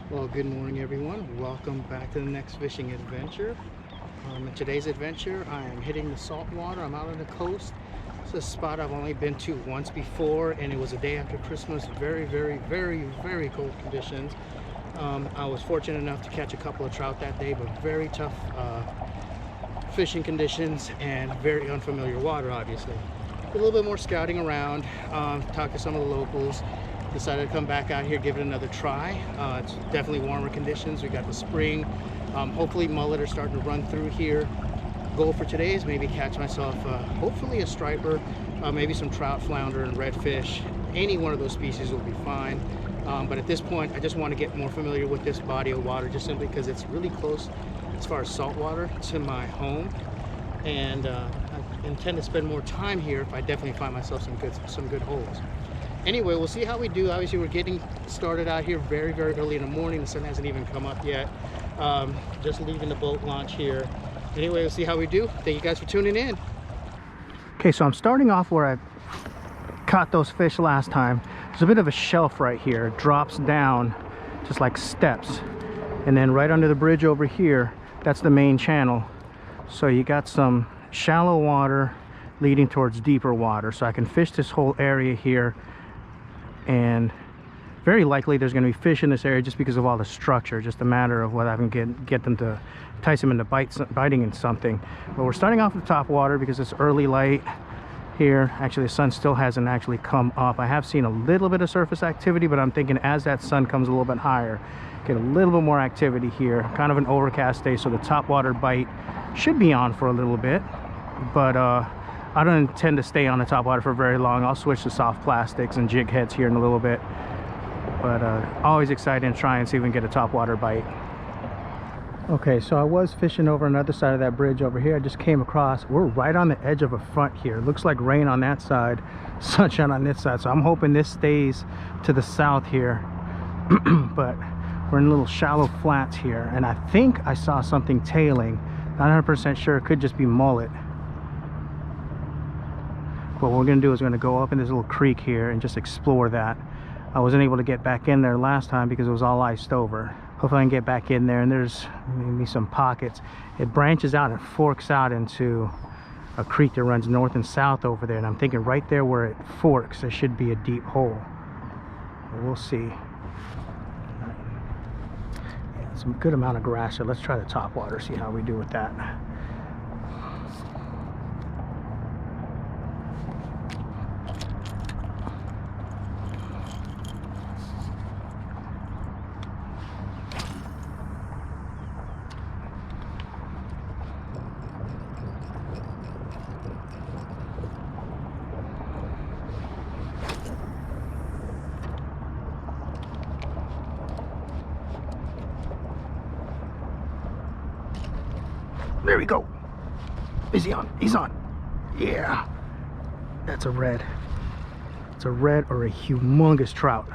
Well, good morning everyone. Welcome back to the next fishing adventure. In today's adventure, I am hitting the saltwater. I'm out on the coast. It's a spot I've only been to once before, and it was a day after Christmas. Very cold conditions. I was fortunate enough to catch a couple of trout that day, but very tough fishing conditions and very unfamiliar water, obviously. A little bit more scouting around, talk to some of the locals. Decided to come back out here, give it another try. It's definitely warmer conditions. We got the spring. Hopefully mullet are starting to run through here. Goal for today is maybe catch myself hopefully a striper, maybe some trout, flounder, and redfish. Any one of those species will be fine. But at this point, I just want to get more familiar with this body of water, just simply because it's really close as far as saltwater to my home. And I intend to spend more time here if I definitely find myself some good holes. Anyway, we'll see how we do. Obviously, we're getting started out here very early in the morning. The sun hasn't even come up yet. Just leaving the boat launch here. Anyway, we'll see how we do. Thank you guys for tuning in. Okay, so I'm starting off where I caught those fish last time. There's a bit of a shelf right here. It drops down just like steps. And then right under the bridge over here, that's the main channel. So you got some shallow water leading towards deeper water. So I can fish this whole area here. And very likely there's going to be fish in this area just because of all the structure. Just a matter of whether I can get them to entice them into biting in something. But we're starting off with top water because it's early light here. Actually, the sun still hasn't actually come up. I have seen a little bit of surface activity, but I'm thinking as that sun comes a little bit higher, get a little bit more activity here. Kind of an overcast day, so the top water bite should be on for a little bit. But I don't intend to stay on the top water for very long. I'll switch to soft plastics and jig heads here in a little bit. But always excited to try and see if we can get a top water bite. Okay, so I was fishing over on the other side of that bridge over here. I just came across, we're right on the edge of a front here. It looks like rain on that side, sunshine on this side. So I'm hoping this stays to the south here. But we're in little shallow flats here. And I think I saw something tailing. Not 100% sure, it could just be mullet. What we're going to do is we're going to go up in this little creek here and just explore that. I wasn't able to get back in there last time because it was all iced over. Hopefully I can get back in there, and there's maybe some pockets. It branches out and forks out into a creek that runs north and south over there, and I'm thinking right there where it forks there should be a deep hole. We'll see. Yeah, some good amount of grass here. Let's try the top water, see how we do with that. There we go. Is he on? He's on. Yeah. That's a red. It's a red or a humongous trout.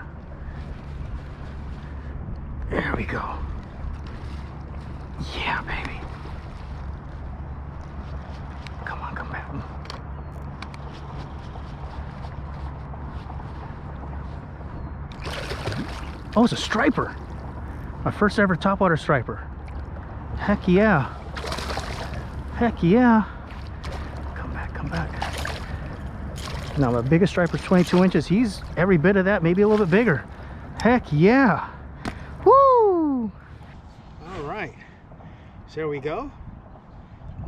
There we go. Yeah, baby. Come on, come back. Oh, it's a striper. My first ever topwater striper. Heck yeah. Heck yeah. Come back, come back. Now my biggest striper is 22 inches. He's every bit of that, maybe a little bit bigger. Heck yeah. Woo! All right. So there we go.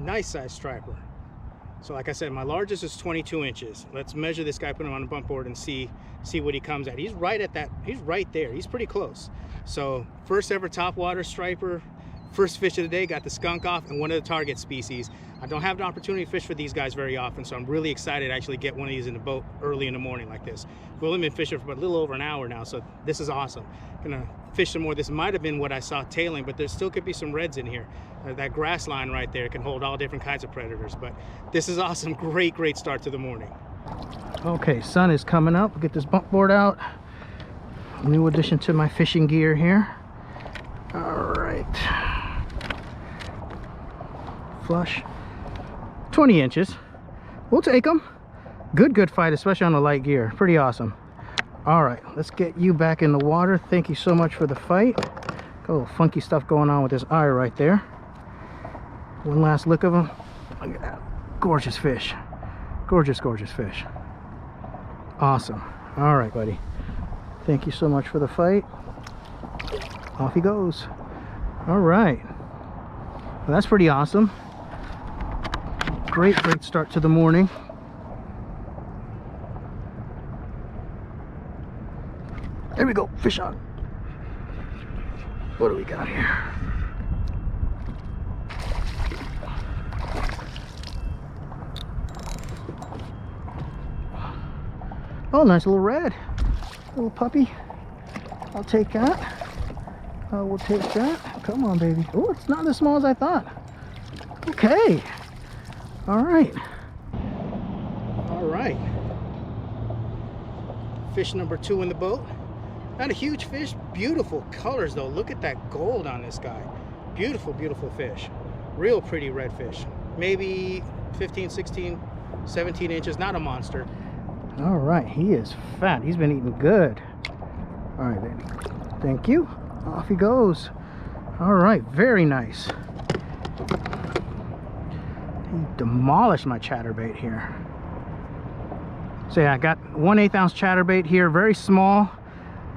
Nice size striper. So like I said, my largest is 22 inches. Let's measure this guy, put him on a bump board and see what he comes at. He's right at that. He's right there. He's pretty close. So first ever topwater striper. First fish of the day, got the skunk off and one of the target species. I don't have the opportunity to fish for these guys very often, so I'm really excited to actually get one of these in the boat early in the morning like this. We've only been fishing for a little over an hour now, so this is awesome. Gonna fish some more. This might have been what I saw tailing, but there still could be some reds in here. That grass line right there can hold all different kinds of predators, but this is awesome. Great start to the morning. Okay, sun is coming up. We'll get this bump board out. New addition to my fishing gear here. All right. Flush. 20 inches. We'll take them. Good fight, especially on the light gear. Pretty awesome. All right, let's get you back in the water. Thank you so much for the fight. Got a little funky stuff going on with his eye right there. One last look of him. Look at that. Gorgeous fish. Gorgeous, gorgeous fish. Awesome. All right, buddy. Thank you so much for the fight. Off he goes. All right. Well, that's pretty awesome. Great, great start to the morning. There we go. Fish on. What do we got here? Oh, nice little red. Little puppy. I'll take that. I will take that. Come on, baby. Oh, it's not as small as I thought. Okay. All right. All right. Fish number 2 in the boat. Not a huge fish. Beautiful colors, though. Look at that gold on this guy. Beautiful, beautiful fish. Real pretty red fish. Maybe 15, 16, 17 inches. Not a monster. All right. He is fat. He's been eating good. All right, baby. Thank you. Off he goes. All right. Very nice. He demolished my chatterbait here. So yeah, I got 1/8 ounce chatterbait here. Very small.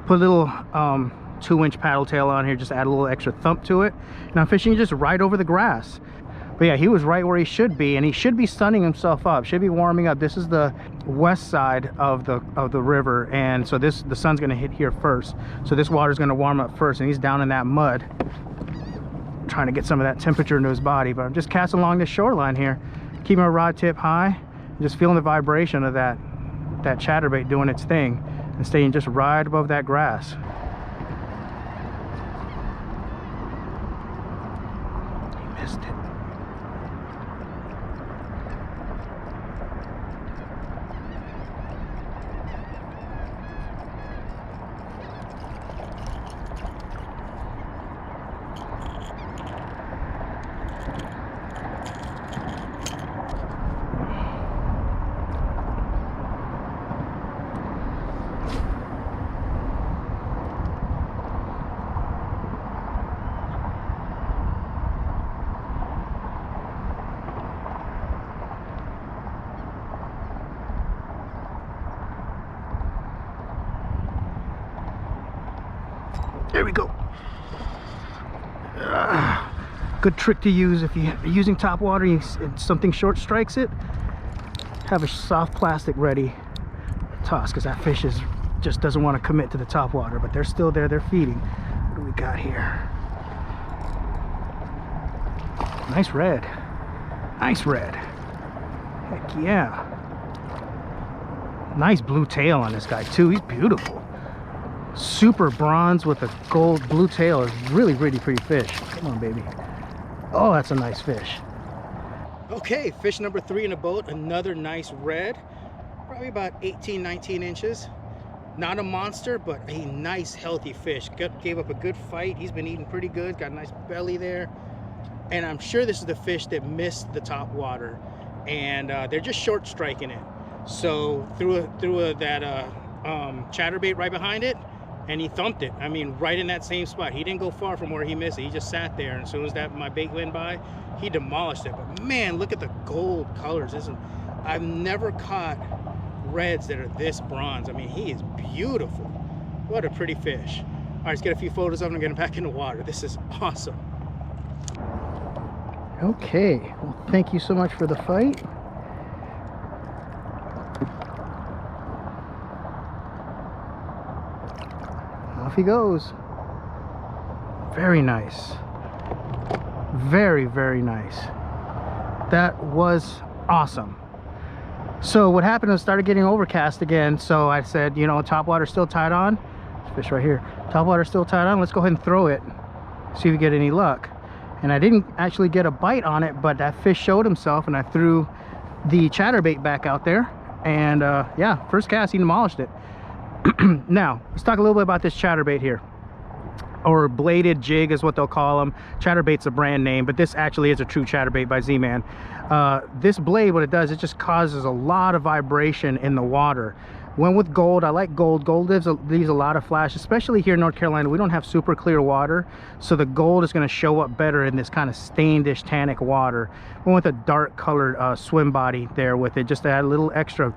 Put a little 2-inch paddle tail on here, just add a little extra thump to it, and I'm fishing just right over the grass. But yeah, he was right where he should be, and he should be sunning himself up, should be warming up. This is the west side of the river, and so the sun's going to hit here first, so this water's going to warm up first, and he's down in that mud trying to get some of that temperature into his body. But I'm just casting along this shoreline here, keeping my rod tip high, just feeling the vibration of that chatterbait doing its thing and staying just right above that grass. He missed it. There we go. Good trick to use if you're using top water and something short strikes it. Have a soft plastic ready to toss, because that fish just doesn't want to commit to the top water, but they're still there, they're feeding. What do we got here? Nice red. Nice red. Heck yeah. Nice blue tail on this guy too. He's beautiful. Super bronze with a gold blue tail. Is really, really pretty fish. Come on, baby. Oh, that's a nice fish. Okay, fish number 3 in the boat. Another nice red. Probably about 18, 19 inches. Not a monster, but a nice, healthy fish. Gave up a good fight. He's been eating pretty good. Got a nice belly there. And I'm sure this is the fish that missed the top water. And they're just short striking it. So threw that chatterbait right behind it, and he thumped it. I mean, right in that same spot. He didn't go far from where he missed it. He just sat there, and as soon as my bait went by, he demolished it. But man, look at the gold colors. I've never caught reds that are this bronze. I mean, he is beautiful. What a pretty fish. All right, let's get a few photos of him and get him back in the water. This is awesome. Okay, well, thank you so much for the fight. Off he goes. Very nice. Very, very nice. That was awesome. So what happened was, started getting overcast again, so I said, you know, top water's still tied on. This fish right here. Top water's still tied on. Let's go ahead and throw it. See if we get any luck. And I didn't actually get a bite on it, but that fish showed himself, and I threw the chatterbait back out there, and yeah, first cast he demolished it. Now let's talk a little bit about this chatterbait here, or bladed jig is what they'll call them. Chatterbait's a brand name, but this actually is a true chatterbait by Z-Man. This blade, what it does, it just causes a lot of vibration in the water. Went with gold. I like gold. Gold leaves a lot of flash, especially here in North Carolina. We don't have super clear water, so the gold is going to show up better in this kind of stainedish tannic water. Went with a dark colored swim body there with it, just to add a little extra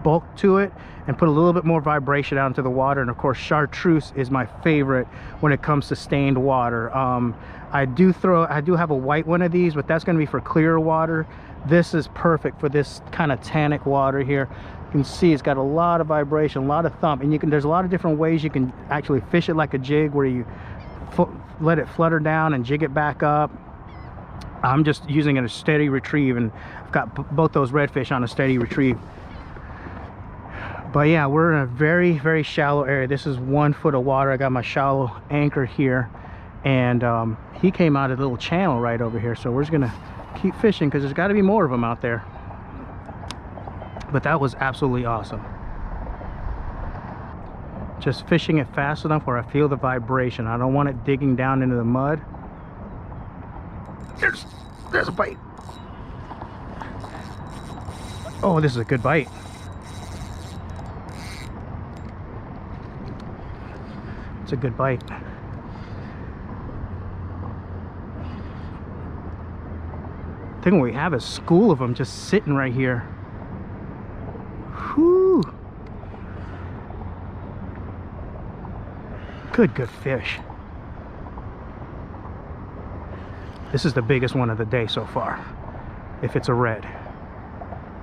bulk to it and put a little bit more vibration out into the water. And of course, chartreuse is my favorite when it comes to stained water. I do have a white one of these, but that's going to be for clear water. This is perfect for this kind of tannic water here. You can see it's got a lot of vibration, a lot of thump, and there's a lot of different ways you can actually fish it like a jig, where you let it flutter down and jig it back up. I'm just using it a steady retrieve, and I've got both those redfish on a steady retrieve. But yeah, we're in a very, very shallow area. This is 1 foot of water. I got my shallow anchor here, and he came out of a little channel right over here, so we're just gonna keep fishing because there's got to be more of them out there. But that was absolutely awesome. Just fishing it fast enough where I feel the vibration. I don't want it digging down into the mud. There's a bite. Oh, this is a good bite. It's a good bite. I think what we have is a school of them just sitting right here. Whew. Good fish. This is the biggest one of the day so far, if it's a red,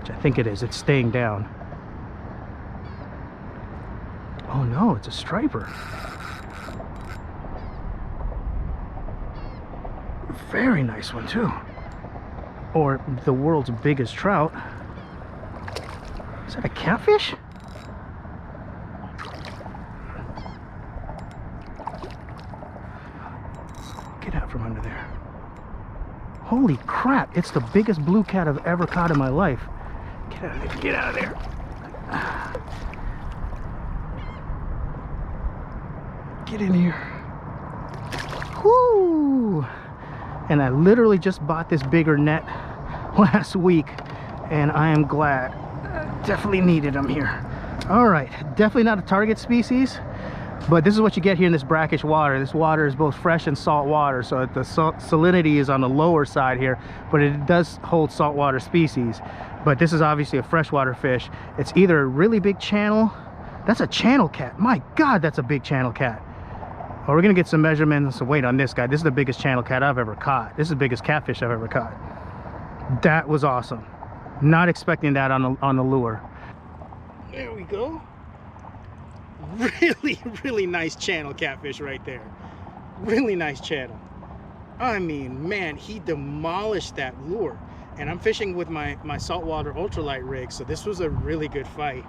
which I think it is. It's staying down. Oh no, it's a striper. Very nice one too. Or the world's biggest trout. Is that a catfish? Get out from under there. Holy crap, it's the biggest blue cat I've ever caught in my life. Get out of there, get out of there. Get in here. Whoo! And I literally just bought this bigger net last week, and I am glad. Definitely needed them here. All right, definitely not a target species, but this is what you get here in this brackish water. This water is both fresh and salt water, so the salinity is on the lower side here, but it does hold saltwater species. But this is obviously a freshwater fish. It's either a really big channel. That's a channel cat. My God, that's a big channel cat. Well, we're gonna get some measurements and some weight on this guy. This is the biggest channel cat I've ever caught. This is the biggest catfish I've ever caught. That was awesome. Not expecting that on the lure. There we go. Really nice channel catfish right there. Really nice channel. I mean, man, he demolished that lure. And I'm fishing with my saltwater ultralight rig, so this was a really good fight.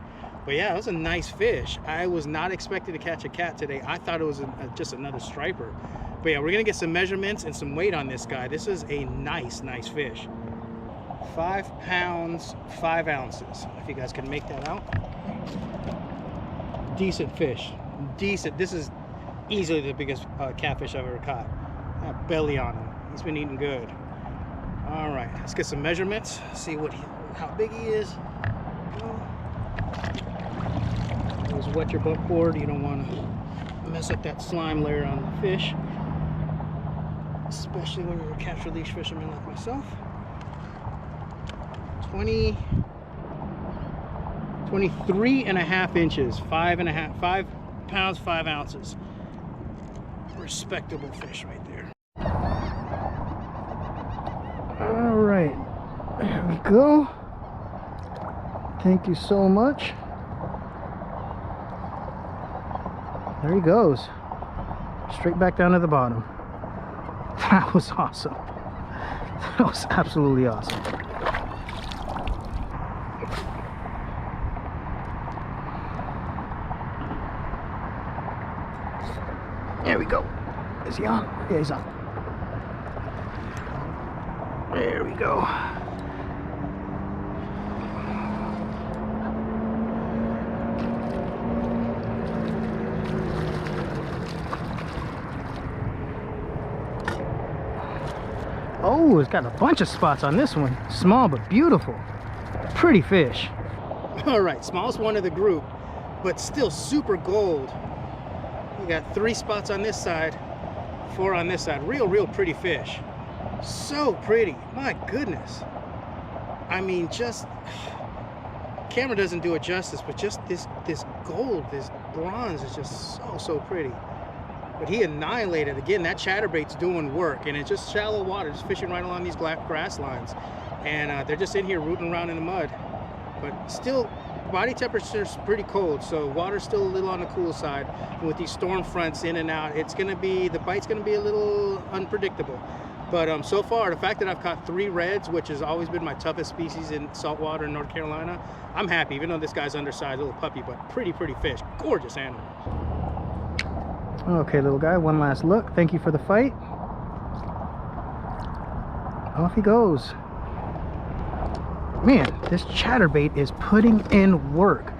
But yeah, it was a nice fish. I was not expecting to catch a cat today. I thought it was just another striper. But yeah, we're gonna get some measurements and some weight on this guy. This is a nice fish. 5 pounds, 5 ounces. If you guys can make that out. Decent fish. Decent. This is easily the biggest catfish I've ever caught. That belly on him. He's been eating good. All right, let's get some measurements. See how big he is. Always wet your butt cord. You don't want to mess up that slime layer on the fish, especially when you're a catch release fisherman like myself. 23.5 inches, 5 pounds, 5 ounces. Respectable fish right there. All right, there we go. Thank you so much. There he goes. Straight back down to the bottom. That was awesome. That was absolutely awesome. There we go. Is he on? Yeah, he's on. There we go. Oh, it's got a bunch of spots on this one. Small but beautiful. Pretty fish. All right, smallest one of the group, but still super gold. We got 3 spots on this side, 4 on this side. Real pretty fish. So pretty, my goodness. I mean, just camera doesn't do it justice, but just this gold, this bronze is just so pretty. But he annihilated again. That chatterbait's doing work, and it's just shallow water, just fishing right along these grass lines, and they're just in here rooting around in the mud. But still, body temperature's pretty cold, so water's still a little on the cool side. And with these storm fronts in and out, it's gonna be, the bite's gonna be a little unpredictable. But so far, the fact that I've caught 3 reds, which has always been my toughest species in saltwater in North Carolina, I'm happy, even though this guy's undersized, little puppy, but pretty fish, gorgeous animal. Okay, little guy, one last look. Thank you for the fight. Off he goes. Man, this chatterbait is putting in work.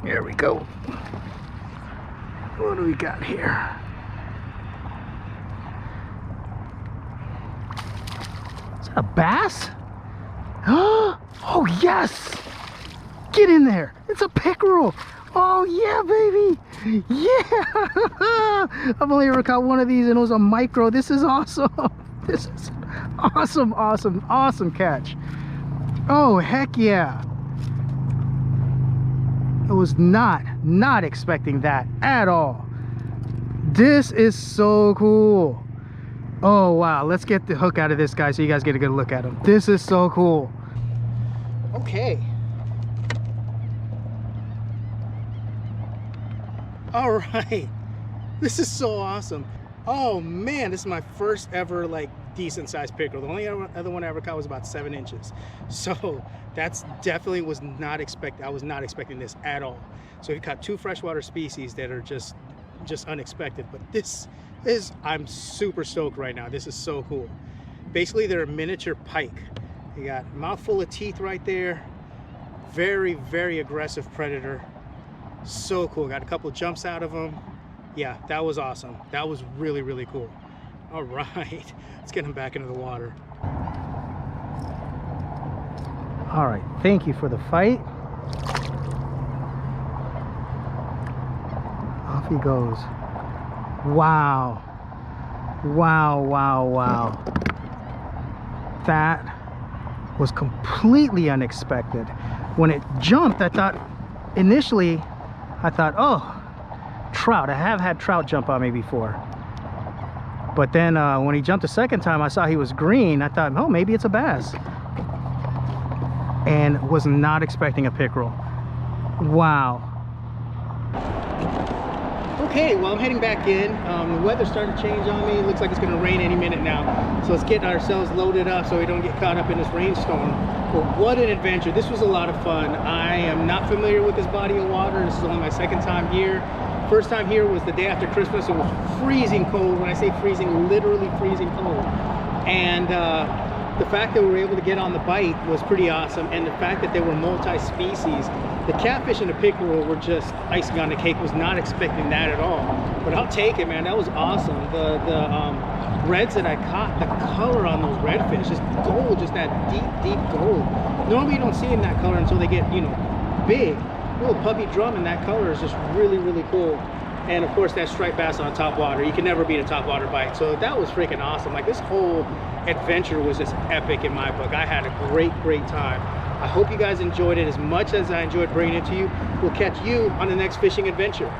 There we go. What do we got here? Is that a bass? Oh yes! Get in there! It's a pickerel! Oh yeah, baby! Yeah! I've only ever caught one of these and it was a micro. This is awesome! This is awesome catch. Oh heck yeah! I was not expecting that at all. This is so cool. Oh wow, let's get the hook out of this guy so you guys get a good look at him. This is so cool. Okay. All right, this is so awesome. Oh man, this is my first ever like decent sized pickerel. The only other one I ever caught was about 7 inches. So that's definitely was not expected. I was not expecting this at all. So we caught 2 freshwater species that are just unexpected. But this is, I'm super stoked right now. This is so cool. Basically, they're a miniature pike. You got a mouthful of teeth right there. Very aggressive predator. So cool. Got a couple jumps out of them. Yeah, that was awesome. That was really cool. All right, let's get him back into the water. All right, thank you for the fight. Off he goes. Wow. That was completely unexpected. When it jumped, I thought, oh, trout. I have had trout jump on me before. But then when he jumped the second time, I saw he was green. I thought, oh, maybe it's a bass. And was not expecting a pickerel. Wow. Okay, well, I'm heading back in. The weather's starting to change on me. It looks like it's going to rain any minute now. So let's get ourselves loaded up so we don't get caught up in this rainstorm. But what an adventure. This was a lot of fun. I am not familiar with this body of water. This is only my second time here. First time here was the day after Christmas. It was freezing cold. When I say freezing, literally freezing cold. And the fact that we were able to get on the bite was pretty awesome. And the fact that they were multi-species. The catfish and the pickerel were just icing on the cake. Was not expecting that at all. But I'll take it, man. That was awesome. The reds that I caught, the color on those redfish, just gold, just that deep gold. Normally you don't see in that color until they get, you know, big. Little puppy drum in that color is just really cool. And of course that striped bass on top water, you can never beat a top water bite. So that was freaking awesome. Like, this whole adventure was just epic in my book. I had a great time. I hope you guys enjoyed it as much as I enjoyed bringing it to you. We'll catch you on the next fishing adventure.